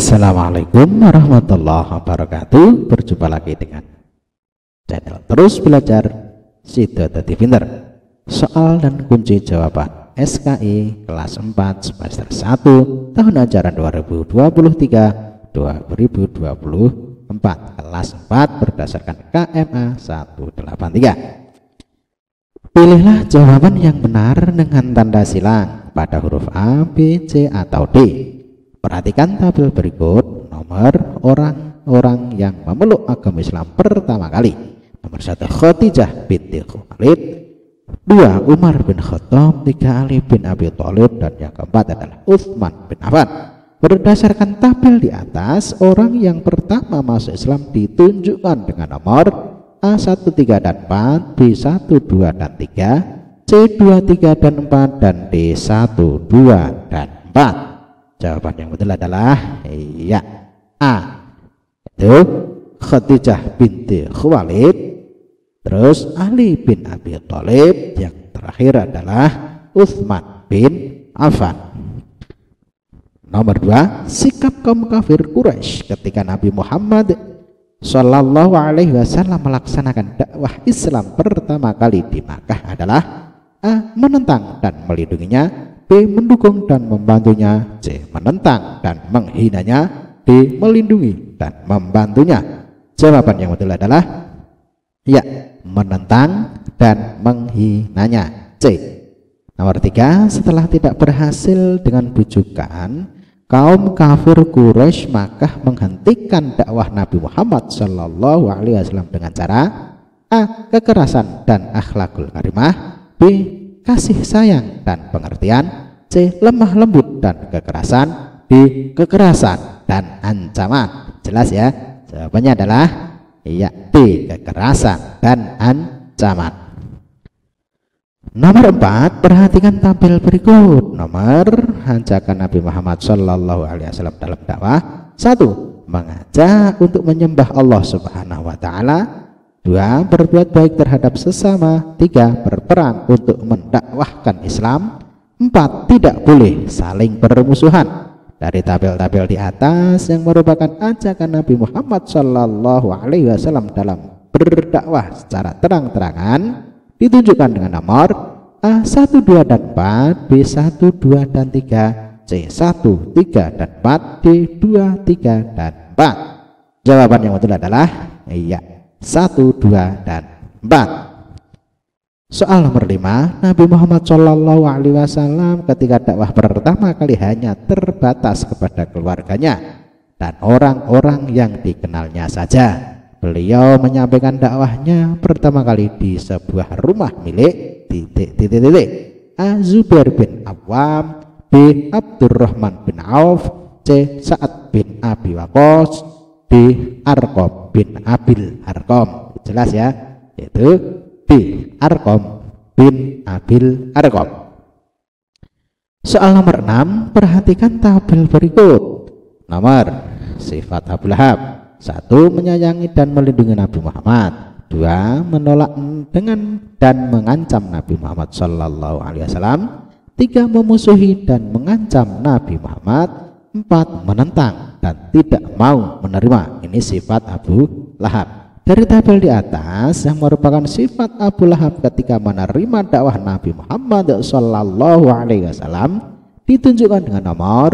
Assalamualaikum warahmatullahi wabarakatuh. Berjumpa lagi dengan channel Terus Belajar Sido Dadi Pinter. Soal dan kunci jawaban SKI kelas 4 semester 1 tahun ajaran 2023-2024 kelas 4 berdasarkan KMA 183. Pilihlah jawaban yang benar dengan tanda silang pada huruf A, B, C atau D. Perhatikan tabel berikut nomor orang-orang yang memeluk agama Islam pertama kali. Nomor 1 Khadijah binti Khuwailid, 2 Umar bin Khattab, 3 Ali bin Abi Thalib, dan yang keempat adalah Utsman bin Affan. Berdasarkan tabel di atas, orang yang pertama masuk Islam ditunjukkan dengan nomor A1, 3 dan 4, B1, 2 dan 3, C2, 3 dan 4, dan D1, 2 dan 4. Jawaban yang betul adalah iya A, itu Khadijah binti Khuwailid, terus Ali bin Abi Thalib, yang terakhir adalah Utsman bin Affan. Nomor 2, sikap kaum kafir Quraisy ketika Nabi Muhammad Shallallahu Alaihi Wasallam melaksanakan dakwah Islam pertama kali di Makkah adalah A, menentang dan melindunginya, B, mendukung dan membantunya, C, menentang dan menghinanya, D, melindungi dan membantunya. Jawaban yang betul adalah ya, menentang dan menghinanya, C. Nomor 3, setelah tidak berhasil dengan bujukan, kaum kafir Quraisy Makkah menghentikan dakwah Nabi Muhammad Shallallahu Alaihi Wasallam dengan cara A, kekerasan dan akhlakul karimah, B, kasih sayang dan pengertian, C, lemah lembut dan kekerasan, D, kekerasan dan ancaman. Jelas ya? Jawabannya adalah iya, D, kekerasan dan ancaman. Nomor 4, perhatikan tabel berikut. Nomor ajakan Nabi Muhammad Shallallahu Alaihi Wasallam dalam dakwah: 1, mengajak untuk menyembah Allah Subhanahu wa Ta'ala; 2, berbuat baik terhadap sesama; 3, berperang untuk mendakwahkan Islam; 4, tidak boleh saling bermusuhan. Dari tabel-tabel di atas yang merupakan ajakan Nabi Muhammad Shallallahu Alaihi Wasallam dalam berdakwah secara terang-terangan ditunjukkan dengan nomor A1, 2 dan 4, B1, 2 dan 3, C1, 3 dan 4, D2, 3 dan 4. Jawaban yang betul adalah iya, 1, 2 dan 4. Soal nomor 5, Nabi Muhammad Shallallahu Alaihi Wasallam ketika dakwah pertama kali hanya terbatas kepada keluarganya dan orang-orang yang dikenalnya saja. Beliau menyampaikan dakwahnya pertama kali di sebuah rumah milik A, Zubair bin Awam, B, Abdurrahman bin Auf, C, Sa'ad bin Abi Waqqas, D, Arqam bin Abil Arqam. Jelas ya? Yaitu B, Arqam bin Abil Arqam. Soal nomor 6, perhatikan tabel berikut. Nomor sifat Abu Lahab: 1, menyayangi dan melindungi Nabi Muhammad; 2, menolak dengan dan mengancam Nabi Muhammad Shallallahu Alaihi Wasallam; 3, memusuhi dan mengancam Nabi Muhammad; 4, menentang dan tidak mau menerima. Ini sifat Abu Lahab. Dari tabel di atas yang merupakan sifat Abu Lahab ketika menerima dakwah Nabi Muhammad Shallallahu Alaihi Wasallam ditunjukkan dengan nomor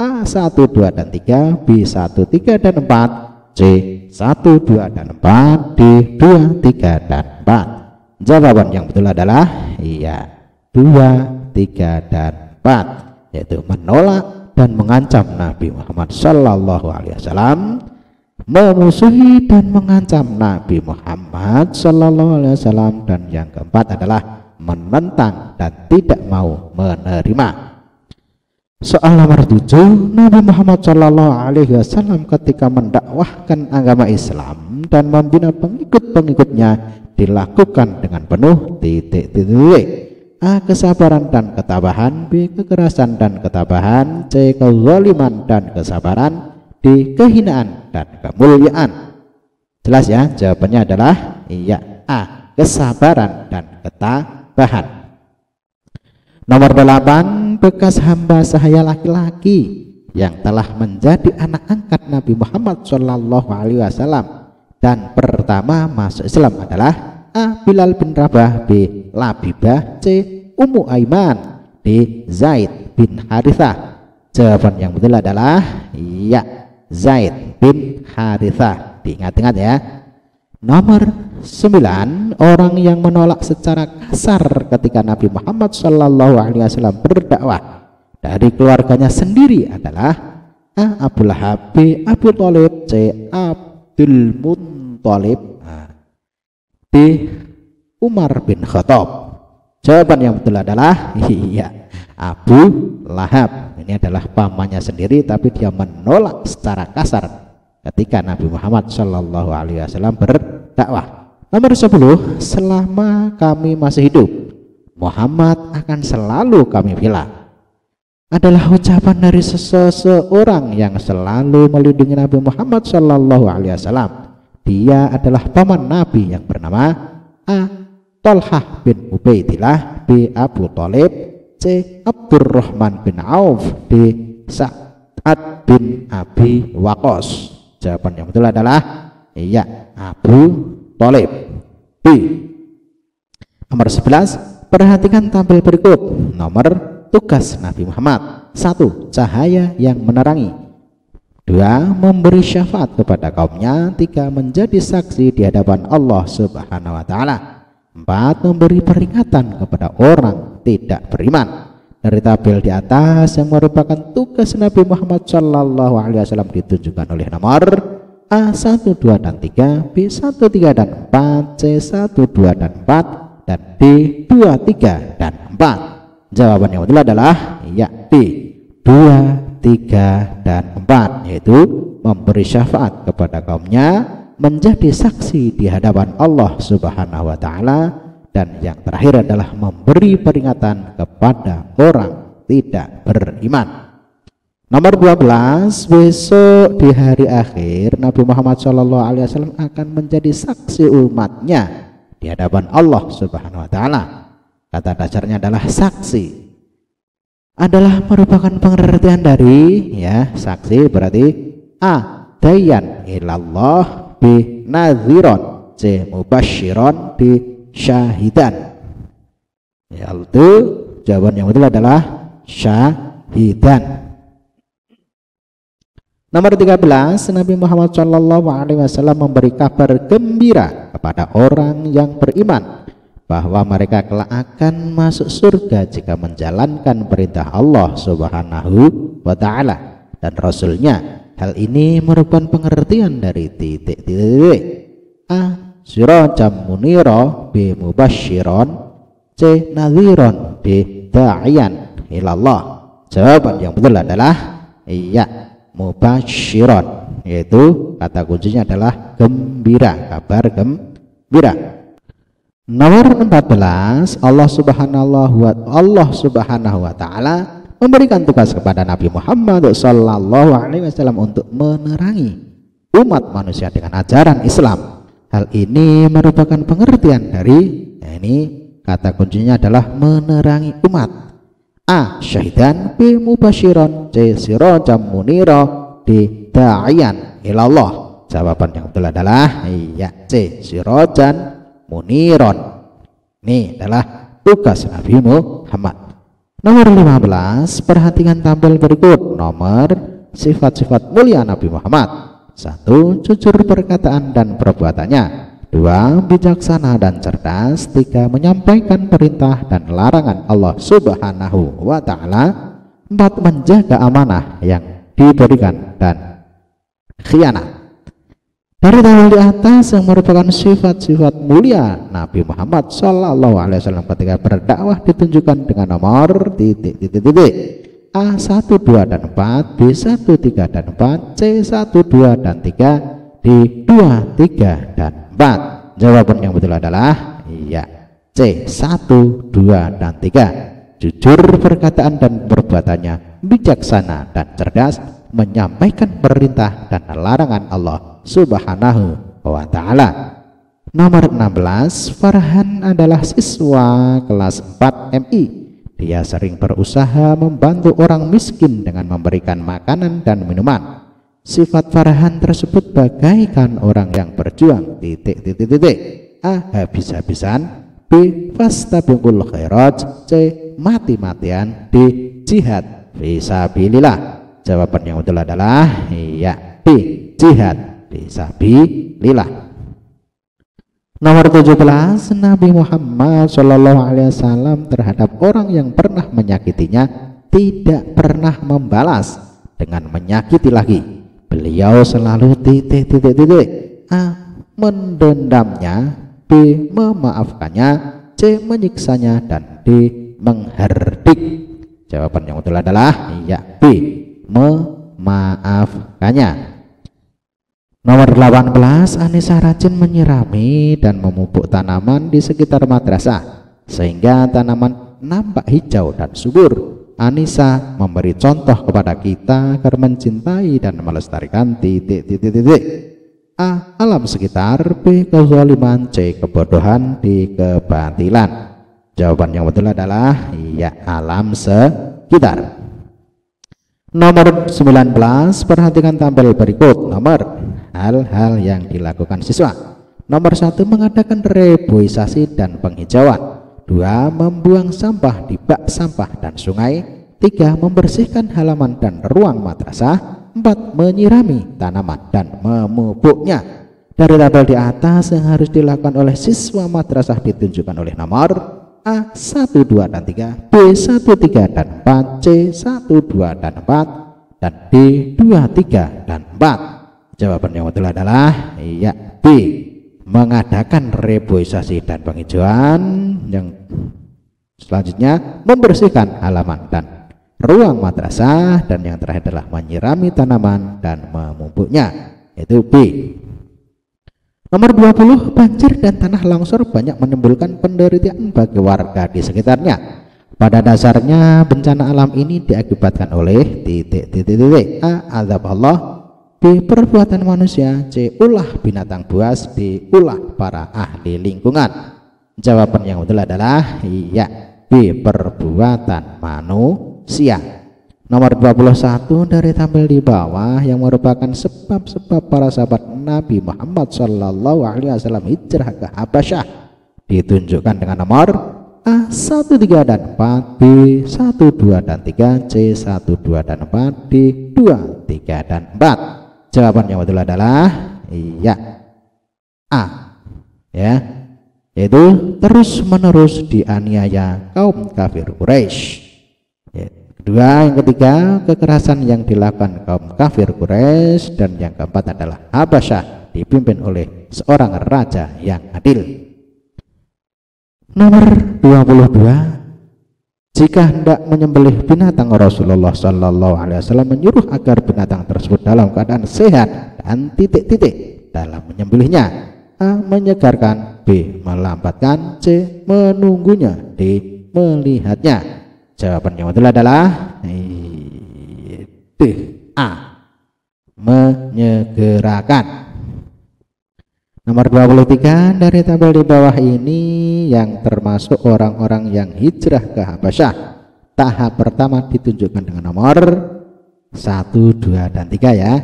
A1, 2 dan 3, B1, 3 dan 4, C1, 2 dan 4, D2, 3 dan 4. Jawaban yang betul adalah iya, 2, 3 dan 4, yaitu menolak dan mengancam Nabi Muhammad Shallallahu Alaihi Wasallam, memusuhi dan mengancam Nabi Muhammad Shallallahu Alaihi Wasallam, dan yang keempat adalah menentang dan tidak mau menerima. Soal nomor 7, Nabi Muhammad Shallallahu Alaihi Wasallam ketika mendakwahkan agama Islam dan membina pengikut-pengikutnya dilakukan dengan penuh A, kesabaran dan ketabahan, B, kekerasan dan ketabahan, C, kezaliman dan kesabaran, D, kehinaan dan kemuliaan. Jelas ya? Jawabannya adalah iya, A, kesabaran dan ketabahan. Nomor 8, bekas hamba sahaya laki-laki yang telah menjadi anak angkat Nabi Muhammad Shallallahu Alaihi Wasallam dan pertama masuk Islam adalah A. Bilal bin Rabah, B. Labibah, C. Ummu Aiman, D. Zaid bin Harithah. Jawaban yang betul adalah ya, Zaid bin Harithah. Diingat-ingat ya. Nomor 9, orang yang menolak secara kasar ketika Nabi Muhammad Shallallahu Alaihi Wasallam berdakwah dari keluarganya sendiri adalah A. Abu Lahab, B. Abu Thalib, C. Abdul Muthalib, D. Umar bin Khattab. Jawaban yang betul adalah iya, Abu Lahab. Ini adalah pamannya sendiri, tapi dia menolak secara kasar ketika Nabi Muhammad Shallallahu Alaihi Wasallam berdakwah. Nomor 10, selama kami masih hidup, Muhammad akan selalu kami bela. Adalah ucapan dari seseorang yang selalu melindungi Nabi Muhammad Shallallahu Alaihi Wasallam. Dia adalah paman Nabi yang bernama A. Thalhah bin Ubaidillah, B. Abu Thalib, C. Abdurrahman bin Auf, D. Sa'ad bin Abi Waqqas. Jawaban yang betul adalah iya, Abu Thalib, B. Nomor 11, perhatikan tampil berikut. Nomor tugas Nabi Muhammad: 1. Cahaya yang menerangi. 2. Memberi syafaat kepada kaumnya. 3. Menjadi saksi di hadapan Allah Subhanahu wa Ta'ala. 4. Memberi peringatan kepada orang tidak beriman. Dari tabel di atas yang merupakan tugas Nabi Muhammad Shallallahu Alaihi Wasallam ditunjukkan oleh nomor A 1, 2, dan 3, B 1, 3, dan 4, C 1, 2, dan 4, dan D 2, 3, dan 4. Jawaban yang betul adalah ya, D 2, 3, dan 4, yaitu memberi syafaat kepada kaumnya, menjadi saksi di hadapan Allah Subhanahu wa Ta'ala, dan yang terakhir adalah memberi peringatan kepada orang tidak beriman. Nomor 12, besok di hari akhir Nabi Muhammad SAW akan menjadi saksi umatnya di hadapan Allah Subhanahu wa Ta'ala. Kata dasarnya adalah saksi, adalah merupakan pengertian dari ya, saksi berarti A. Dayan ilallah, B. Nadhiron, C. Mubashiron, D. Syahidan. Ya, itu jawaban yang betul adalah syahidan. Nomor 13, Nabi Muhammad SAW memberi kabar gembira kepada orang yang beriman bahwa mereka kelak akan masuk surga jika menjalankan perintah Allah Subhanahu wa Ta'ala dan Rasulnya. Hal ini merupakan pengertian dari titik-titik. A. Sirajan munira, B. Mubashiron, C. Nadhiron, D. Da'iyan ilallah. Jawaban yang betul adalah iya, Mubashiron, yaitu kata kuncinya adalah gembira, kabar gembira. Nomor 14, Allah Subhanahu wa Ta'ala memberikan tugas kepada Nabi Muhammad Sallallahu Alaihi Wasallam untuk menerangi umat manusia dengan ajaran Islam. Hal ini merupakan pengertian dari ini kata kuncinya adalah menerangi umat. A. Syahidan, B. Mubashiron, C. Sirajan munira, D. Da'iyan ilallah. Jawaban yang betul adalah iya, C. Sirajan muniron. Ini adalah tugas Nabi Muhammad. Nomor 15, perhatikan tampil berikut. Nomor sifat-sifat mulia Nabi Muhammad: 1. Jujur perkataan dan perbuatannya. 2. Bijaksana dan cerdas. 3. Menyampaikan perintah dan larangan Allah Subhanahu wa Ta'ala. 4. Menjaga amanah yang diberikan dan khianat. Dari tabel di atas yang merupakan sifat-sifat mulia Nabi Muhammad Sallallahu Alaihi Wasallam ketika berdakwah ditunjukkan dengan nomor titik-titik. A 1, 2, dan 4, B 1, 3, dan 4, C 1, 2, dan 3, D 2, 3, dan 4. Jawaban yang betul adalah iya, C 1, 2, dan 3. Jujur perkataan dan perbuatannya, bijaksana dan cerdas, menyampaikan perintah dan larangan Allah Subhanahu wa Ta'ala. Nomor 16, Farhan adalah siswa kelas 4 MI Dia sering berusaha membantu orang miskin dengan memberikan makanan dan minuman. Sifat Farhan tersebut bagaikan orang yang berjuang A. Habis-habisan, B. Fastabiqul khairat, C. Mati-matian, D. Jihad fisabilillah. Jawaban yang betul adalah B. Jihad fisabilillah. Nomor 17, Nabi Muhammad SAW terhadap orang yang pernah menyakitinya tidak pernah membalas dengan menyakiti lagi. Beliau selalu A. Mendendamnya, B. Memaafkannya, C. Menyiksanya, dan D. Mengherdik. Jawaban yang betul adalah B. Memaafkannya. Nomor 18, Anissa rajin menyirami dan memupuk tanaman di sekitar madrasah sehingga tanaman nampak hijau dan subur. Anissa memberi contoh kepada kita agar mencintai dan melestarikan A. Alam sekitar, B. Kezaliman, C. Kebodohan, D. Kebatilan. Jawaban yang betul adalah alam sekitar. Nomor 19, perhatikan tampil berikut. Nomor hal-hal yang dilakukan siswa. Nomor 1, mengadakan reboisasi dan penghijauan. 2, membuang sampah di bak sampah dan sungai. 3, membersihkan halaman dan ruang madrasah. 4, menyirami tanaman dan memupuknya. Dari tabel di atas yang harus dilakukan oleh siswa madrasah ditunjukkan oleh nomor A. 1, 2, dan 3, B. 1, 3, dan 4, C. 1, 2, dan 4, dan D. 2, 3, dan 4. Jawaban yang betul adalah B. Mengadakan reboisasi dan penghijauan. Yang selanjutnya membersihkan halaman dan ruang madrasah, dan yang terakhir adalah menyirami tanaman dan memupuknya, yaitu B. Nomor 20, banjir dan tanah longsor banyak menimbulkan penderitaan bagi warga di sekitarnya. Pada dasarnya bencana alam ini diakibatkan oleh A. Azab Allah, B. Perbuatan manusia, C. Ulah binatang buas, D. Ulah para ahli lingkungan. Jawaban yang betul adalah B. Perbuatan manusia. Nomor 21 dari tampil di bawah yang merupakan sebab-sebab para sahabat Nabi Muhammad SAW hijrah ke Habasyah ditunjukkan dengan nomor A. 1, 3, dan 4, B. 1, 2, dan 3, C. 1, 2, dan 4, D. 2, 3, dan 4. Jawaban yang betul adalah A, yaitu terus-menerus dianiaya kaum kafir Quraisy. Kedua, yang ketiga, kekerasan yang dilakukan kaum kafir Quraisy, dan yang keempat adalah Habasyah dipimpin oleh seorang raja yang adil. Nomor 22, jika hendak menyembelih binatang, Rasulullah SAW menyuruh agar binatang tersebut dalam keadaan sehat dan dalam menyembelihnya. A. Menyegarkan, B. Melambatkan, C. Menunggunya, D. Melihatnya. Jawaban yang betul adalah D. A. Menyegerakan. Nomor 23 dari tabel di bawah ini yang termasuk orang-orang yang hijrah ke Habasyah. Tahap pertama ditunjukkan dengan nomor 1, 2, dan 3 ya.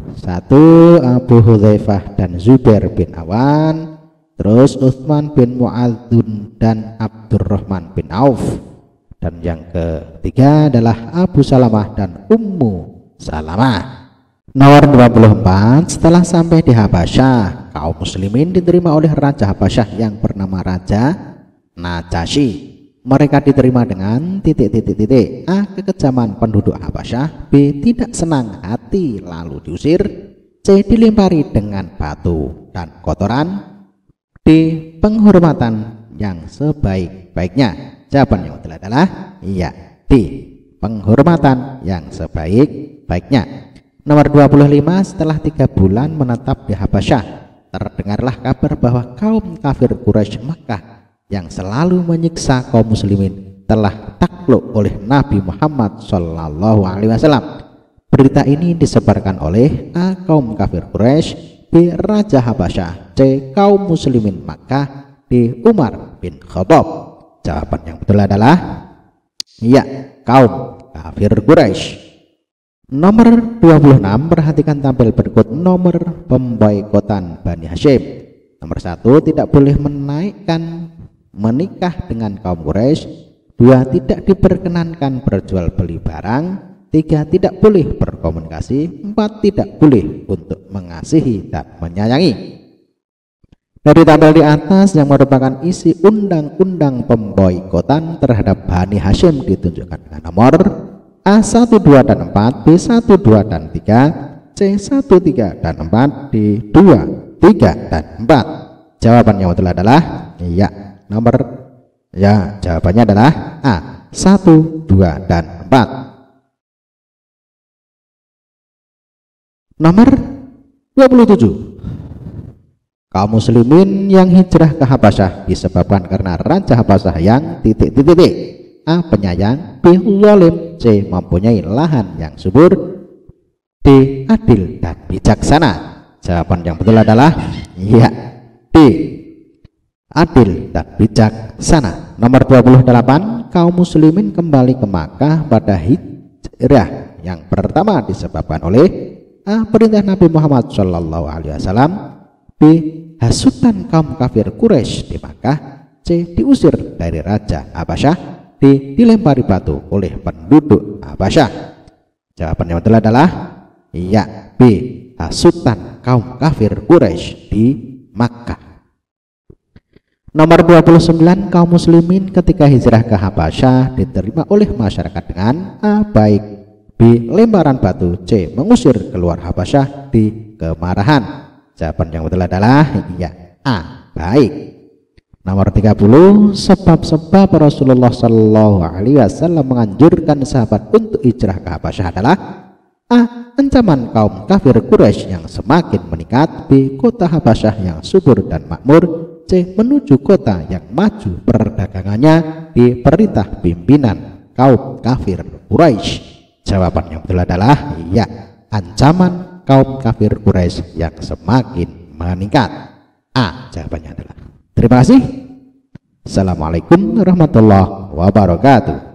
1, Abu Hudzaifah dan Zubair bin Awan, terus Utsman bin Mu'adzun dan Abdurrahman bin Auf, dan yang ketiga adalah Abu Salamah dan Ummu Salamah. Nomor 24, setelah sampai di Habasyah, kaum muslimin diterima oleh Raja Habasyah yang bernama Raja Najasyi. Mereka diterima dengan A. Kekejaman penduduk Habasyah, B. Tidak senang hati lalu diusir, C. Dilempari dengan batu dan kotoran, D. Penghormatan yang sebaik-baiknya. Jawaban yang betul adalah D. Penghormatan yang sebaik-baiknya. Nomor 25, setelah 3 bulan menetap di Habasyah, terdengarlah kabar bahwa kaum kafir Quraisy Makkah yang selalu menyiksa kaum muslimin telah takluk oleh Nabi Muhammad SAW. Berita ini disebarkan oleh A. Kaum kafir Quraisy, B. Raja Habasyah, C. Kaum muslimin Makkah, D. Umar bin Khattab. Jawaban yang betul adalah Iya, kaum kafir Quraisy. Nomor 26, perhatikan tampil berikut nomor pemboikotan Bani Hashim. Nomor 1, tidak boleh menikah dengan kaum Quraisy. 2, tidak diperkenankan berjual beli barang. 3, tidak boleh berkomunikasi. 4, tidak boleh untuk mengasihi dan menyayangi. Dari tabel di atas yang merupakan isi undang-undang pemboikotan terhadap Bani Hashim ditunjukkan dengan nomor A1, 2, dan 4, B1, 2, dan 3, C1, 3, dan 4, D2, 3, dan 4. Jawabannya betul adalah jawabannya adalah A, 1, 2, dan 4. Nomor 27. Kaum muslimin yang hijrah ke Habasyah disebabkan karena Raja Habasyah yang A, penyayang, B, zalim, C, mempunyai lahan yang subur, D, adil dan bijaksana. Jawaban yang betul adalah D, adil dan bijaksana. Nomor 28, kaum muslimin kembali ke Makkah pada hijrah yang pertama disebabkan oleh A, perintah Nabi Muhammad SAW, B, hasutan kaum kafir Quraisy di Makkah, C, diusir dari Raja Habasyah, D, dilempari batu oleh penduduk Habasyah. Jawaban yang betul adalah B, hasutan kaum kafir Quraisy di Makkah. Nomor 29, kaum muslimin ketika hijrah ke Habasyah diterima oleh masyarakat dengan A, baik, B, lemparan batu, C, mengusir keluar Habasyah, D, kemarahan. Jawaban yang betul adalah A, baik. Nomor 30, sebab-sebab Rasulullah SAW menganjurkan sahabat untuk hijrah ke Habasyah adalah A, ancaman kaum kafir Quraisy yang semakin meningkat, B, kota Habasyah yang subur dan makmur, C, menuju kota yang maju perdagangannya, D, perintah pimpinan kaum kafir Quraisy. Jawaban yang betul adalah ancaman kaum kafir Quraisy yang semakin meningkat. A, jawabannya adalah. Terima kasih. Assalamualaikum warahmatullahi wabarakatuh.